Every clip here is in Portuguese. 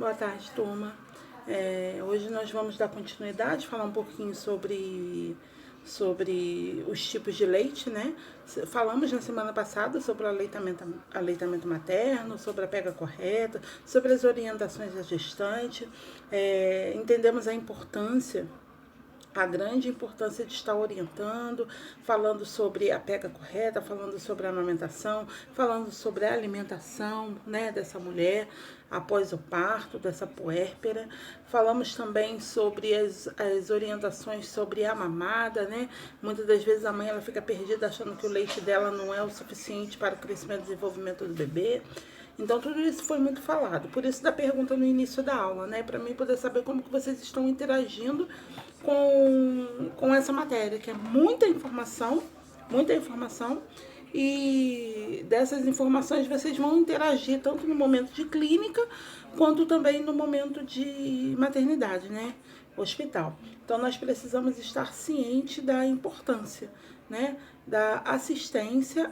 Boa tarde, turma. Hoje nós vamos dar continuidade, falar um pouquinho sobre os tipos de leite, né? Falamos na semana passada sobre o aleitamento materno, sobre a pega correta, sobre as orientações da gestante. Entendemos a grande importância de estar orientando, falando sobre a pega correta, falando sobre a amamentação, falando sobre a alimentação, né, dessa mulher após o parto, dessa puérpera. Falamos também sobre as orientações sobre a mamada, né? Muitas das vezes a mãe ela fica perdida achando que o leite dela não é o suficiente para o crescimento e desenvolvimento do bebê. Então, tudo isso foi muito falado. Por isso, da pergunta no início da aula, né? Para mim poder saber como que vocês estão interagindo com essa matéria, que é muita informação, e dessas informações vocês vão interagir tanto no momento de clínica, quanto também no momento de maternidade, né? Hospital. Então, nós precisamos estar cientes da importância, né? Da assistência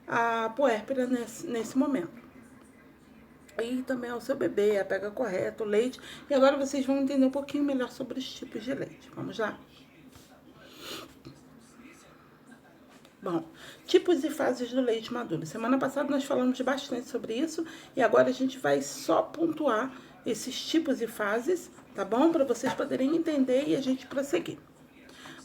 à puérpera nesse momento. E também ao seu bebê, a pega correta, o leite. E agora vocês vão entender um pouquinho melhor sobre os tipos de leite. Vamos lá? Bom, tipos e fases do leite maduro. Semana passada nós falamos bastante sobre isso e agora a gente vai só pontuar esses tipos e fases, tá bom? Para vocês poderem entender e a gente prosseguir.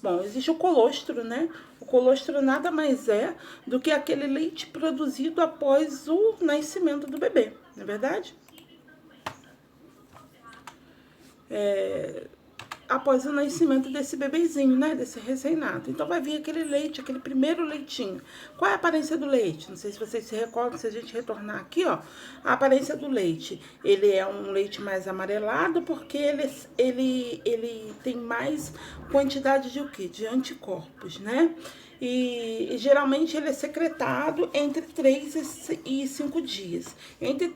Bom, existe o colostro, né? O colostro nada mais é do que aquele leite produzido após o nascimento do bebê, não é verdade? Após o nascimento desse bebezinho, né? Desse recém-nato. Então, vai vir aquele leite, aquele primeiro leitinho. Qual é a aparência do leite? Não sei se vocês se recordam, se a gente retornar aqui, ó. A aparência do leite, ele é um leite mais amarelado, porque ele tem mais quantidade de o quê? De anticorpos, né? E geralmente ele é secretado entre 3 e 5 dias. Entre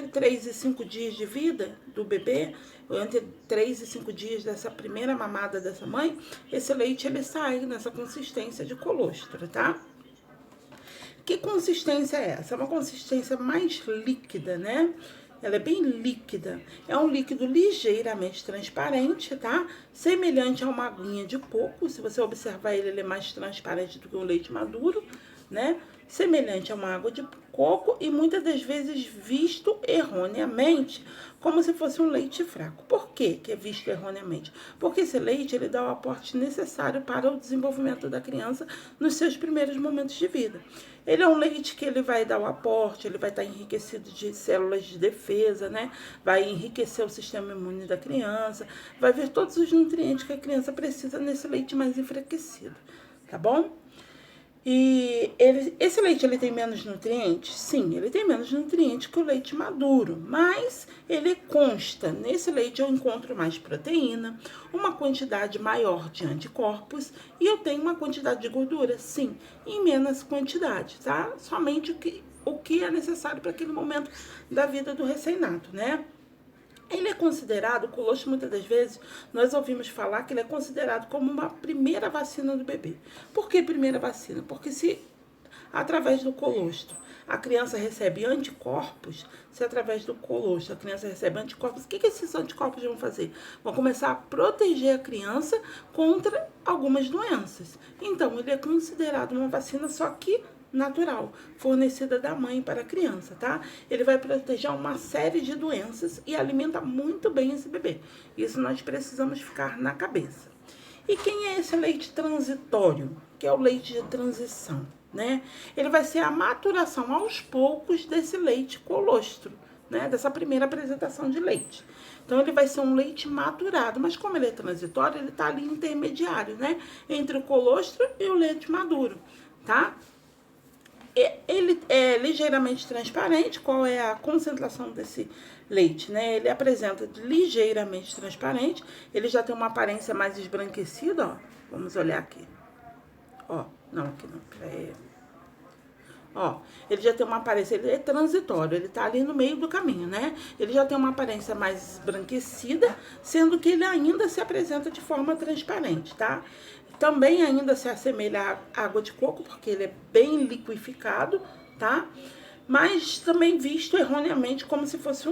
3 e 5 dias de vida do bebê, entre 3 e 5 dias dessa primeira mamada dessa mãe, esse leite ele sai nessa consistência de colostro, tá? Que consistência é essa? É uma consistência mais líquida, né? Ela é bem líquida. É um líquido ligeiramente transparente, tá? Semelhante a uma aguinha de coco. Se você observar ele, ele é mais transparente do que o leite maduro, né? Semelhante a uma água de coco e muitas das vezes visto erroneamente como se fosse um leite fraco. Por quê que é visto erroneamente? Porque esse leite ele dá o aporte necessário para o desenvolvimento da criança nos seus primeiros momentos de vida. Ele é um leite que ele vai dar o aporte, ele vai estar enriquecido de células de defesa, né? Vai enriquecer o sistema imune da criança, vai ver todos os nutrientes que a criança precisa nesse leite mais enfraquecido, tá bom? E esse leite ele tem menos nutrientes? Sim, ele tem menos nutrientes que o leite maduro, mas ele consta, nesse leite eu encontro mais proteína, uma quantidade maior de anticorpos e eu tenho uma quantidade de gordura, sim, em menos quantidade, tá? Somente o que é necessário para aquele momento da vida do recém-nato, né? Ele é considerado, o colostro muitas das vezes, nós ouvimos falar que ele é considerado como uma primeira vacina do bebê. Por que primeira vacina? Porque se através do colostro a criança recebe anticorpos, se através do colostro a criança recebe anticorpos, o que esses anticorpos vão fazer? Vão começar a proteger a criança contra algumas doenças. Então, ele é considerado uma vacina só que natural, fornecida da mãe para a criança, tá? Ele vai proteger uma série de doenças e alimenta muito bem esse bebê. Isso nós precisamos ficar na cabeça. E quem é esse leite transitório? Que é o leite de transição, né? Ele vai ser a maturação aos poucos desse leite colostro, né? Dessa primeira apresentação de leite. Então, ele vai ser um leite maturado, mas como ele é transitório, ele tá ali intermediário, né? Entre o colostro e o leite maduro, tá? Ele é ligeiramente transparente. Qual é a concentração desse leite, né? Ele apresenta ligeiramente transparente. Ele já tem uma aparência mais esbranquecida, ó. Vamos olhar aqui. Ó, não, aqui não. Ó, ele já tem uma aparência, ele é transitório, ele tá ali no meio do caminho, né? Ele já tem uma aparência mais esbranquecida, sendo que ele ainda se apresenta de forma transparente, tá? Também ainda se assemelha à água de coco, porque ele é bem liquificado, tá? mas também visto erroneamente como se fosse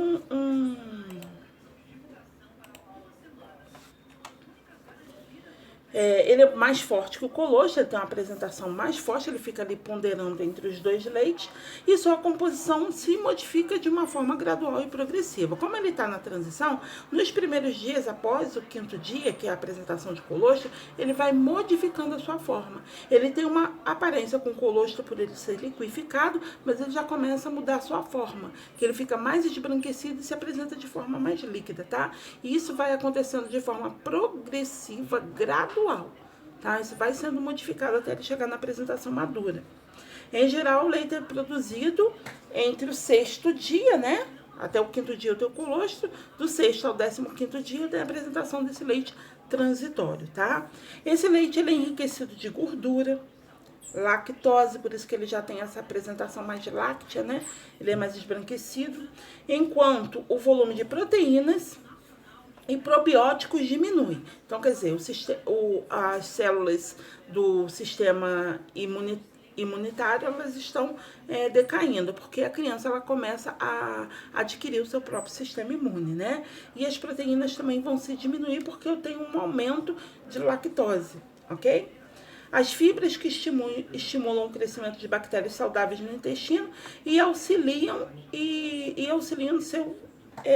ele é mais forte que o colostro, ele tem uma apresentação mais forte, ele fica ali ponderando entre os dois leites, e sua composição se modifica de uma forma gradual e progressiva. Como ele está na transição, nos primeiros dias, após o 5º dia, que é a apresentação de colostro, ele vai modificando a sua forma. Ele tem uma aparência com colostro por ele ser liquificado, mas ele já começa a mudar a sua forma, que ele fica mais esbranquecido e se apresenta de forma mais líquida, tá? E isso vai acontecendo de forma progressiva, gradual. Tá? Isso vai sendo modificado até ele chegar na apresentação madura. Em geral, o leite é produzido entre o 6º dia, né? Até o 5º dia eu tenho colostro, do 6º ao 15º dia eu tenho a apresentação desse leite transitório, tá? Esse leite ele é enriquecido de gordura, lactose, por isso que ele já tem essa apresentação mais láctea, né? Ele é mais esbranquecido, enquanto o volume de proteínas e probióticos diminui. Então, quer dizer, as células do sistema imunitário, elas estão decaindo, porque a criança ela começa a adquirir o seu próprio sistema imune, né? E as proteínas também vão se diminuir, porque eu tenho um aumento de lactose, ok? As fibras que estimulam o crescimento de bactérias saudáveis no intestino e auxiliam no seu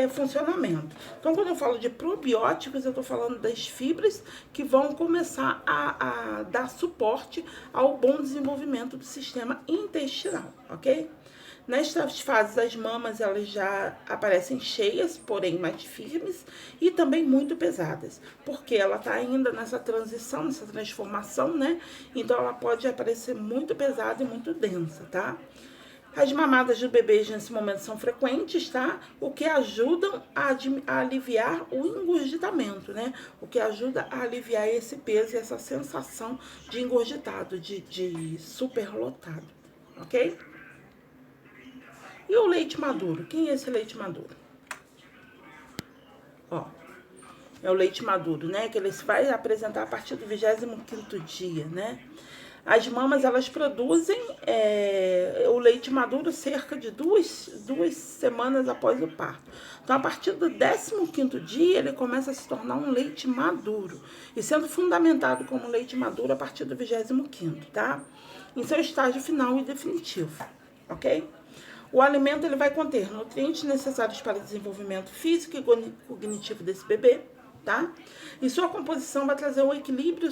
funcionamento. Então, quando eu falo de probióticos, eu estou falando das fibras que vão começar a dar suporte ao bom desenvolvimento do sistema intestinal, ok? Nestas fases, as mamas elas já aparecem cheias, porém mais firmes e também muito pesadas, porque ela está ainda nessa transição, nessa transformação, né? Então, ela pode aparecer muito pesada e muito densa, tá? As mamadas do bebê nesse momento são frequentes, tá? O que ajuda a aliviar o engurgitamento, né? O que ajuda a aliviar esse peso e essa sensação de engurgitado, de superlotado, ok? E o leite maduro? Quem é esse leite maduro? Ó, é o leite maduro, né? Que ele vai apresentar a partir do 25º dia, né? As mamas, elas produzem o leite maduro cerca de duas semanas após o parto. Então, a partir do 15º dia, ele começa a se tornar um leite maduro. E sendo fundamentado como leite maduro a partir do 25º, tá? Em seu estágio final e definitivo, ok? O alimento ele vai conter nutrientes necessários para o desenvolvimento físico e cognitivo desse bebê, tá? E sua composição vai trazer um equilíbrio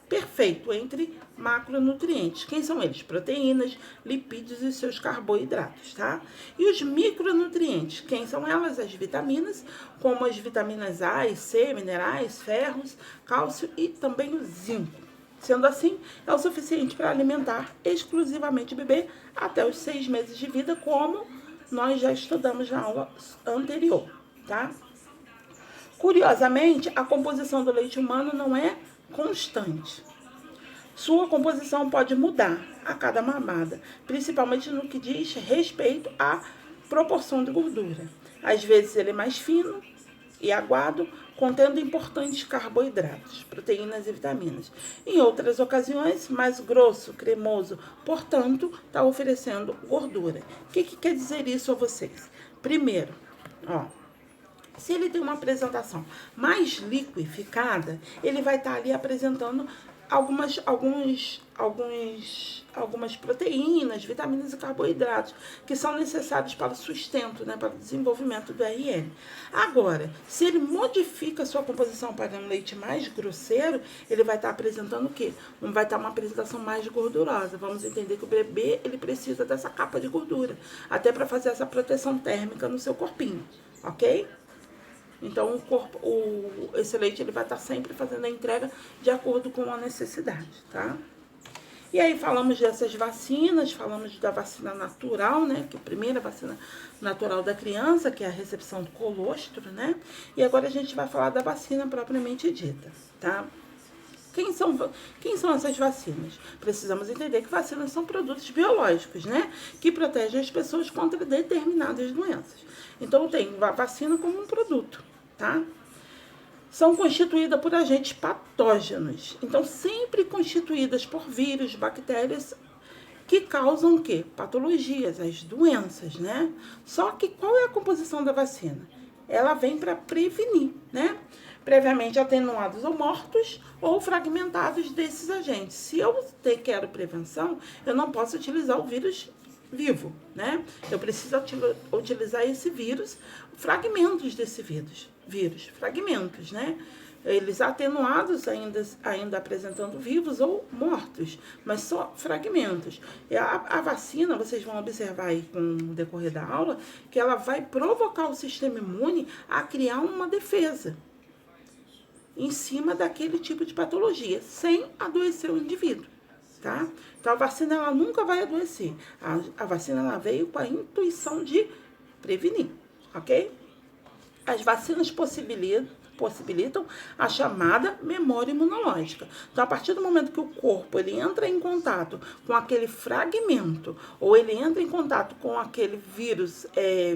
perfeito entre macronutrientes. Quem são eles? Proteínas, lipídios e seus carboidratos, tá? E os micronutrientes, quem são elas? As vitaminas, como as vitaminas A e C, minerais, ferros, cálcio e também o zinco. Sendo assim, é o suficiente para alimentar exclusivamente o bebê até os 6 meses de vida, como nós já estudamos na aula anterior, tá? Curiosamente, a composição do leite humano não é constante. Sua composição pode mudar a cada mamada, principalmente no que diz respeito à proporção de gordura. Às vezes ele é mais fino e aguado, contendo importantes carboidratos, proteínas e vitaminas. Em outras ocasiões, mais grosso, cremoso, portanto, está oferecendo gordura. O que quer dizer isso a vocês? Primeiro, ó, se ele tem uma apresentação mais liquificada, ele vai estar ali apresentando algumas proteínas, vitaminas e carboidratos que são necessários para o sustento, né, para o desenvolvimento do RN. Agora, se ele modifica a sua composição para um leite mais grosseiro, ele vai estar apresentando o quê? Vai estar uma apresentação mais gordurosa. Vamos entender que o bebê ele precisa dessa capa de gordura, até para fazer essa proteção térmica no seu corpinho, ok? Então, esse leite ele vai estar sempre fazendo a entrega de acordo com a necessidade, tá? E aí falamos dessas vacinas, falamos da vacina natural, né? Que é a primeira vacina natural da criança, que é a recepção do colostro, né? E agora a gente vai falar da vacina propriamente dita, tá? Quem são essas vacinas? Precisamos entender que vacinas são produtos biológicos, né? Que protegem as pessoas contra determinadas doenças. Então, tem a vacina como um produto, tá? São constituídas por agentes patógenos. Então, sempre constituídas por vírus, bactérias que causam o quê? Patologias, as doenças, né? Só que qual é a composição da vacina? Ela vem para prevenir, né? Previamente atenuados ou mortos ou fragmentados desses agentes. Se eu quero prevenção, eu não posso utilizar o vírus vivo, né? Eu preciso utilizar esse vírus, fragmentos desse vírus, fragmentos, né? Eles atenuados ainda apresentando vivos ou mortos, mas só fragmentos. E a vacina, vocês vão observar aí com o decorrer da aula, que ela vai provocar o sistema imune a criar uma defesa em cima daquele tipo de patologia, sem adoecer o indivíduo, tá? Então, a vacina, ela nunca vai adoecer. A vacina, ela veio com a intuição de prevenir, ok? As vacinas possibilitam a chamada memória imunológica. Então, a partir do momento que o corpo ele entra em contato com aquele fragmento, ou ele entra em contato com aquele vírus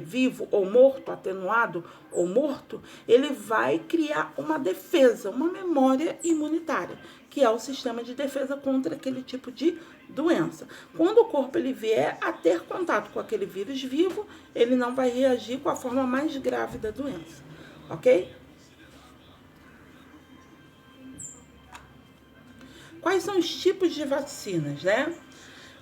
vivo ou morto, atenuado ou morto, ele vai criar uma defesa, uma memória imunitária, que é o sistema de defesa contra aquele tipo de doença. Quando o corpo ele vier a ter contato com aquele vírus vivo, ele não vai reagir com a forma mais grave da doença, ok? Quais são os tipos de vacinas, né?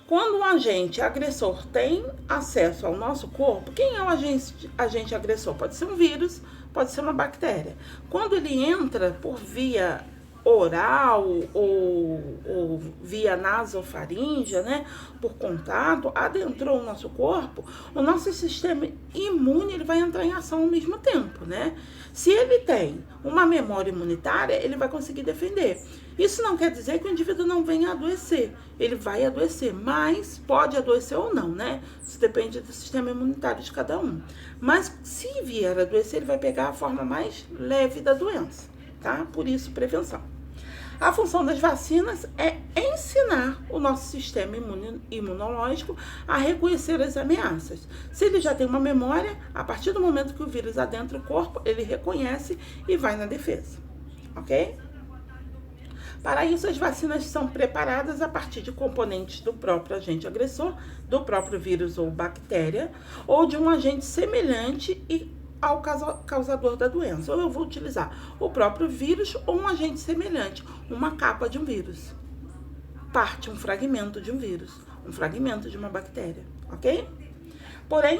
Quando um agente agressor tem acesso ao nosso corpo, quem é o agente agressor? Pode ser um vírus, pode ser uma bactéria. Quando ele entra por via oral ou via nasofaríngea, né, por contato, adentrou o nosso corpo, o nosso sistema imune ele vai entrar em ação ao mesmo tempo, né? Se ele tem uma memória imunitária, ele vai conseguir defender. Isso não quer dizer que o indivíduo não venha a adoecer. Ele vai adoecer, mas pode adoecer ou não, né? Isso depende do sistema imunitário de cada um. Mas se vier a adoecer, ele vai pegar a forma mais leve da doença, tá? Por isso, prevenção. A função das vacinas é ensinar o nosso sistema imunológico a reconhecer as ameaças. Se ele já tem uma memória, a partir do momento que o vírus adentra o corpo, ele reconhece e vai na defesa, ok? Para isso, as vacinas são preparadas a partir de componentes do próprio agente agressor, do próprio vírus ou bactéria, ou de um agente semelhante ao causador da doença. Ou eu vou utilizar o próprio vírus ou um agente semelhante, uma capa de um vírus, um fragmento de um vírus, um fragmento de uma bactéria, ok? Porém,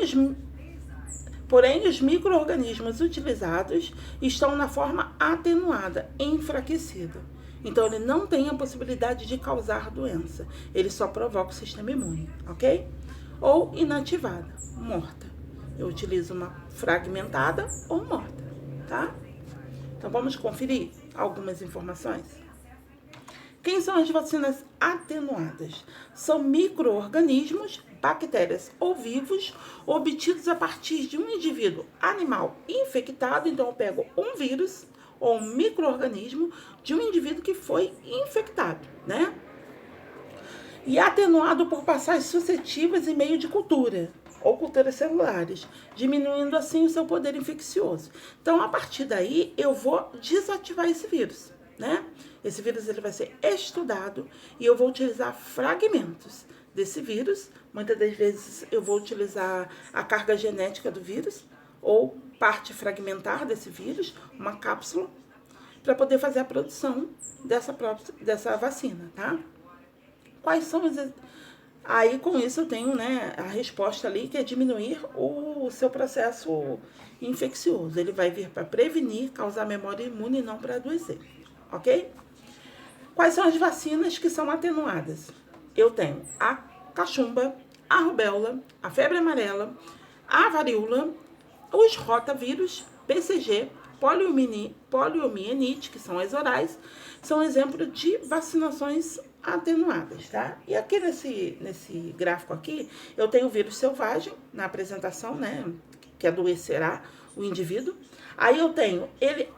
os micro-organismos utilizados estão na forma atenuada, enfraquecida. Então, ele não tem a possibilidade de causar doença. Ele só provoca o sistema imune, ok? Ou inativada, morta. Eu utilizo uma fragmentada ou morta, tá? Então, vamos conferir algumas informações? Quem são as vacinas atenuadas? São micro-organismos, bactérias ou vivos, obtidos a partir de um indivíduo animal infectado. Então, eu pego um vírus ou um micro-organismo de um indivíduo que foi infectado, né? E atenuado por passagens sucessivas em meio de cultura ou culturas celulares, diminuindo assim o seu poder infeccioso. Então, a partir daí, eu vou desativar esse vírus, né? Esse vírus ele vai ser estudado e eu vou utilizar fragmentos desse vírus. Muitas das vezes eu vou utilizar a carga genética do vírus ou parte fragmentar desse vírus, uma cápsula, para poder fazer a produção dessa vacina, tá? Quais são os... Aí, com isso, eu tenho, né, a resposta ali, que é diminuir o seu processo infeccioso. Ele vai vir para prevenir, causar memória imune e não para adoecer, ok? Quais são as vacinas que são atenuadas? Eu tenho a cachumba, a rubéola, a febre amarela, a varíola, os rotavírus, BCG, poliomielite, que são as orais, são exemplos de vacinações atenuadas, tá? E aqui nesse gráfico aqui, eu tenho o vírus selvagem na apresentação, né, que adoecerá o indivíduo. Aí eu tenho ele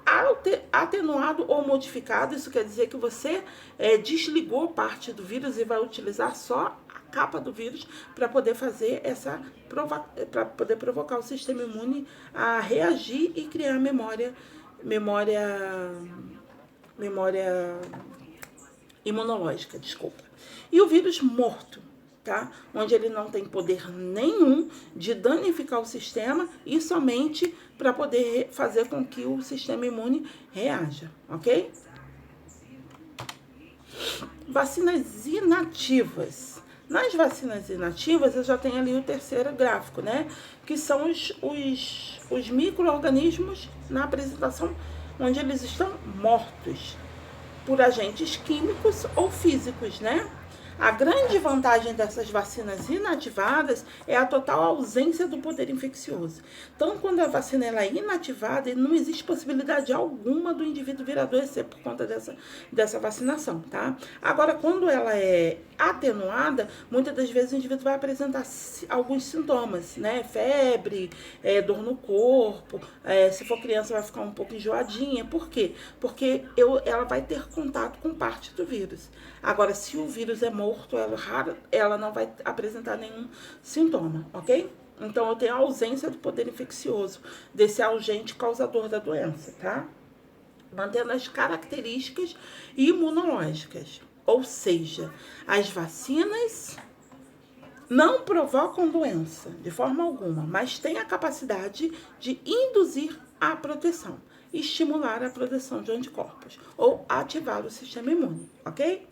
atenuado ou modificado, isso quer dizer que você desligou parte do vírus e vai utilizar só a capa do vírus para poder fazer para poder provocar o sistema imune a reagir e criar memória imunológica, desculpa. E o vírus morto, tá? Onde ele não tem poder nenhum de danificar o sistema e somente para poder fazer com que o sistema imune reaja, ok? Vacinas inativas. Nas vacinas inativas, eu já tenho ali o terceiro gráfico, né? Que são os micro-organismos na apresentação, onde eles estão mortos por agentes químicos ou físicos, né? A grande vantagem dessas vacinas inativadas é a total ausência do poder infeccioso. Então, quando a vacina ela é inativada, não existe possibilidade alguma do indivíduo vir a adoecer por conta dessa vacinação, tá? Agora, quando ela é atenuada, muitas das vezes o indivíduo vai apresentar alguns sintomas, né? Febre, dor no corpo, se for criança vai ficar um pouco enjoadinha. Por quê? Porque ela vai ter contato com parte do vírus. Agora, se o vírus é morto, ela não vai apresentar nenhum sintoma, ok? Então, eu tenho a ausência do poder infeccioso desse agente causador da doença, tá? Mantendo as características imunológicas. Ou seja, as vacinas não provocam doença de forma alguma, mas têm a capacidade de induzir a proteção, estimular a produção de anticorpos ou ativar o sistema imune, ok?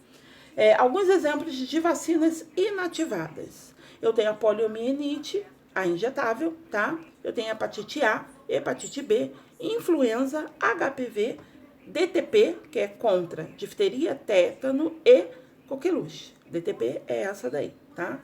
Alguns exemplos de vacinas inativadas. Eu tenho a poliomielite, a injetável, tá? Eu tenho a hepatite A, hepatite B, influenza, HPV, DTP, que é contra difteria, tétano e coqueluche. DTP é essa daí, tá?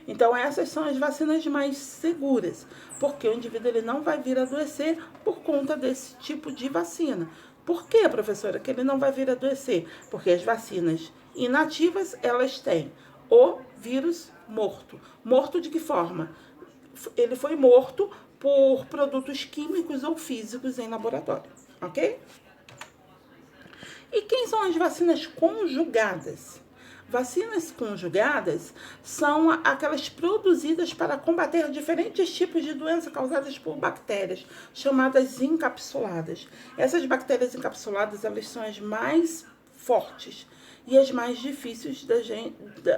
Então, essas são as vacinas mais seguras, porque o indivíduo ele não vai vir a adoecer por conta desse tipo de vacina. Por que, professora, que ele não vai vir a adoecer? Porque as vacinas inativas, elas têm o vírus morto. Morto de que forma? Ele foi morto por produtos químicos ou físicos em laboratório, ok? E quem são as vacinas conjugadas? Vacinas conjugadas são aquelas produzidas para combater diferentes tipos de doenças causadas por bactérias, chamadas encapsuladas. Essas bactérias encapsuladas, elas são as mais fortes e as mais difíceis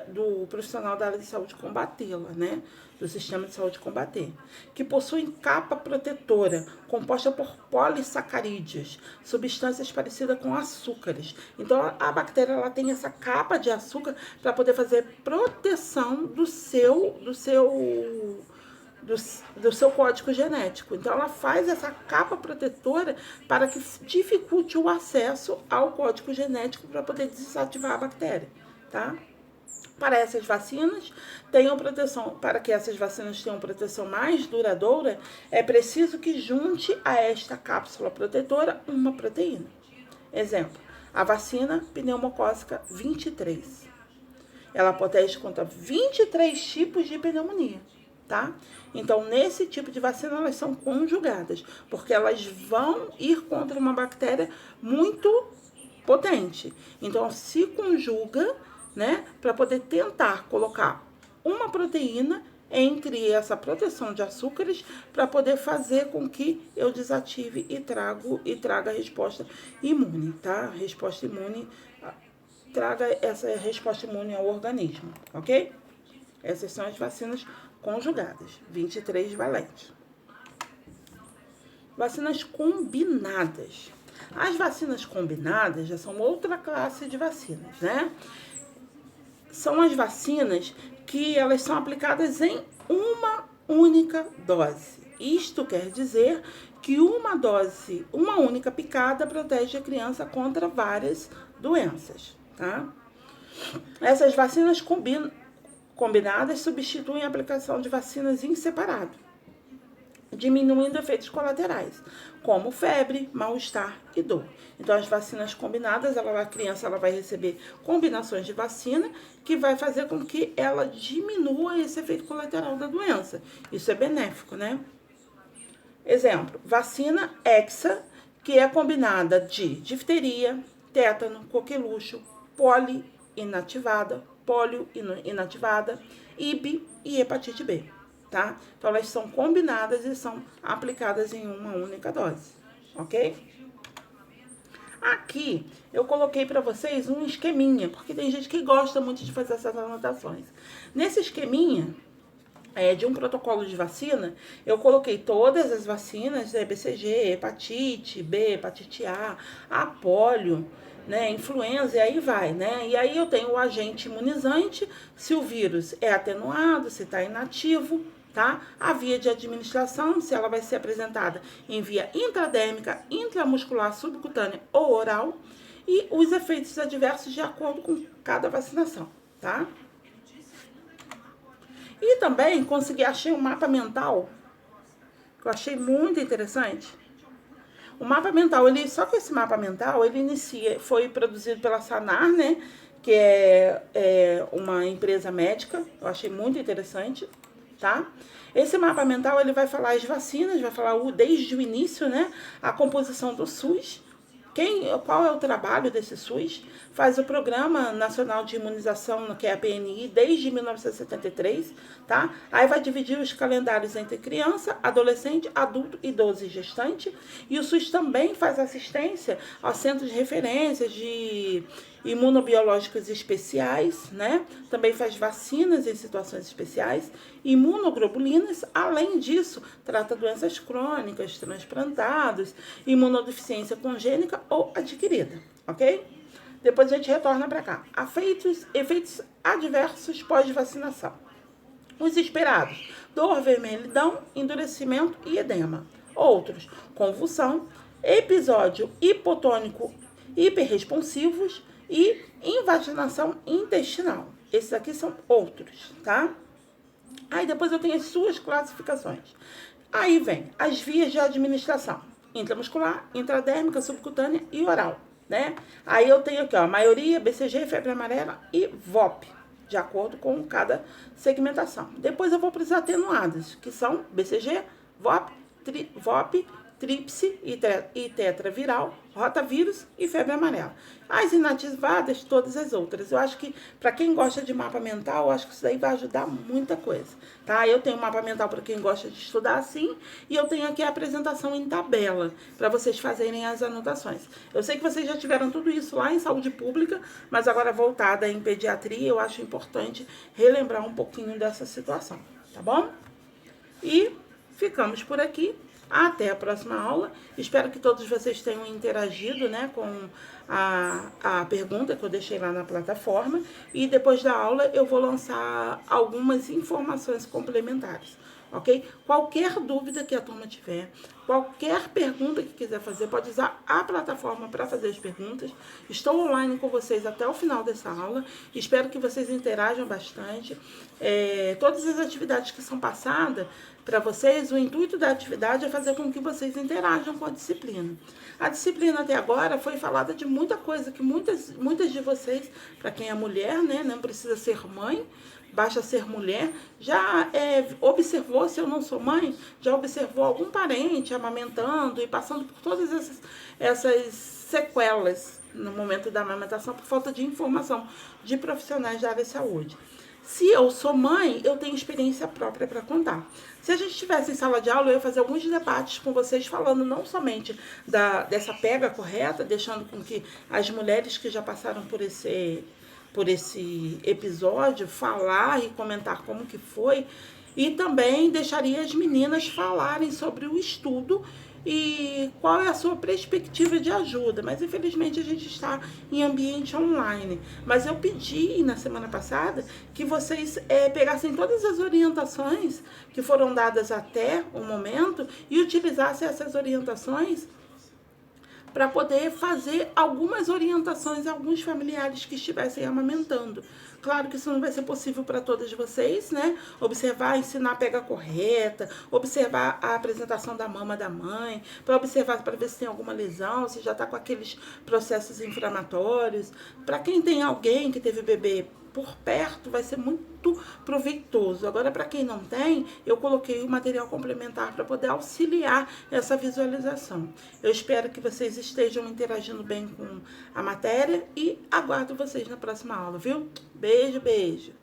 do profissional da área de saúde combatê-la, né? Do sistema de saúde combater. Que possuem capa protetora, composta por polissacarídeos, substâncias parecidas com açúcares. Então, a bactéria ela tem essa capa de açúcar para poder fazer proteção do seu código genético. Então, ela faz essa capa protetora para que dificulte o acesso ao código genético para poder desativar a bactéria, tá? Para essas vacinas, para que essas vacinas tenham proteção mais duradoura, é preciso que junte a esta cápsula protetora uma proteína. Exemplo, a vacina pneumocócica 23. Ela protege contra 23 tipos de pneumonia. Tá? Então, nesse tipo de vacina, elas são conjugadas, porque elas vão ir contra uma bactéria muito potente. Então, se conjuga, né, para poder tentar colocar uma proteína entre essa proteção de açúcares para poder fazer com que eu desative e traga a resposta imune, tá? Resposta imune, traga essa resposta imune ao organismo, ok? Essas são as vacinas conjugadas, 23 valentes. Vacinas combinadas. As vacinas combinadas já são outra classe de vacinas, né? São as vacinas que elas são aplicadas em uma única dose. Isto quer dizer que uma única picada protege a criança contra várias doenças, tá? Essas vacinas combinadas substituem a aplicação de vacinas em separado, diminuindo efeitos colaterais, como febre, mal-estar e dor. Então, as vacinas combinadas, a criança vai receber combinações de vacina que vai fazer com que ela diminua esse efeito colateral da doença. Isso é benéfico, né? Exemplo, vacina Hexa, que é combinada de difteria, tétano, coqueluche, polio inativada, IB e hepatite B, tá? Então, elas são combinadas e são aplicadas em uma única dose, ok? Aqui, eu coloquei para vocês um esqueminha, porque tem gente que gosta muito de fazer essas anotações. Nesse esqueminha, de um protocolo de vacina, eu coloquei todas as vacinas, BCG, hepatite B, hepatite A polio, né, influenza, e aí vai, né? E aí eu tenho o agente imunizante, se o vírus é atenuado, se está inativo, tá? A via de administração, se ela vai ser apresentada em via intradérmica, intramuscular, subcutânea ou oral, e os efeitos adversos de acordo com cada vacinação, tá? E também achei um mapa mental, que eu achei muito interessante. O mapa mental, só que esse mapa mental, foi produzido pela Sanar, né? Que é uma empresa médica, eu achei muito interessante, tá? Esse mapa mental, ele vai falar as vacinas, vai falar desde o início, né? A composição do SUS, qual é o trabalho desse SUS, faz o Programa Nacional de Imunização, que é a PNI, desde 1973, tá? Aí vai dividir os calendários entre criança, adolescente, adulto, idoso e gestante. E o SUS também faz assistência aos centros de referência de imunobiológicos especiais, né? Também faz vacinas em situações especiais, imunoglobulinas. Além disso, trata doenças crônicas, transplantados, imunodeficiência congênita ou adquirida, ok? Depois a gente retorna para cá. Efeitos adversos pós-vacinação. Os esperados: dor, vermelhidão, endurecimento e edema. Outros: convulsão, episódio hipotônico hiperresponsivos e invaginação intestinal. Esses aqui são outros, tá? Aí depois eu tenho as suas classificações. Aí vem as vias de administração: intramuscular, intradérmica, subcutânea e oral, né? Aí eu tenho aqui, ó, maioria, BCG, febre amarela e VOP, de acordo com cada segmentação. Depois eu vou para os atenuados, que são BCG, VOP, tríplice e tetraviral, rotavírus e febre amarela. As inativadas, todas as outras. Eu acho que, para quem gosta de mapa mental, eu acho que isso daí vai ajudar muita coisa, tá? Eu tenho um mapa mental para quem gosta de estudar assim, e eu tenho aqui a apresentação em tabela, para vocês fazerem as anotações. Eu sei que vocês já tiveram tudo isso lá em saúde pública, mas agora voltada em pediatria, eu acho importante relembrar um pouquinho dessa situação, tá bom? E ficamos por aqui. Até a próxima aula. Espero que todos vocês tenham interagido, né, com a pergunta que eu deixei lá na plataforma. E depois da aula eu vou lançar algumas informações complementares, ok? Qualquer dúvida que a turma tiver, qualquer pergunta que quiser fazer, pode usar a plataforma para fazer as perguntas. Estou online com vocês até o final dessa aula. Espero que vocês interajam bastante. Todas as atividades que são passadas para vocês, o intuito da atividade é fazer com que vocês interajam com a disciplina. A disciplina até agora foi falada de muita coisa que muitas de vocês, para quem é mulher, né, não precisa ser mãe, basta ser mulher, já observou, se eu não sou mãe, já observou algum parente amamentando e passando por todas essas sequelas no momento da amamentação por falta de informação de profissionais da área de saúde. Se eu sou mãe, eu tenho experiência própria para contar. Se a gente estivesse em sala de aula, eu ia fazer alguns debates com vocês, falando não somente dessa pega correta, deixando com que as mulheres que já passaram por esse episódio falar e comentar como que foi, e também deixaria as meninas falarem sobre o estudo e qual é a sua perspectiva de ajuda. Mas infelizmente a gente está em ambiente online. Mas eu pedi na semana passada que vocês pegassem todas as orientações que foram dadas até o momento e utilizassem essas orientações para poder fazer algumas orientações a alguns familiares que estivessem amamentando. Claro que isso não vai ser possível para todas vocês, né? Observar, ensinar a pega correta, observar a apresentação da mama da mãe, para observar, para ver se tem alguma lesão, se já está com aqueles processos inflamatórios. Para quem tem alguém que teve bebê por perto, vai ser muito proveitoso. Agora, para quem não tem, eu coloquei o material complementar para poder auxiliar essa visualização. Eu espero que vocês estejam interagindo bem com a matéria e aguardo vocês na próxima aula, viu? Beijo, beijo!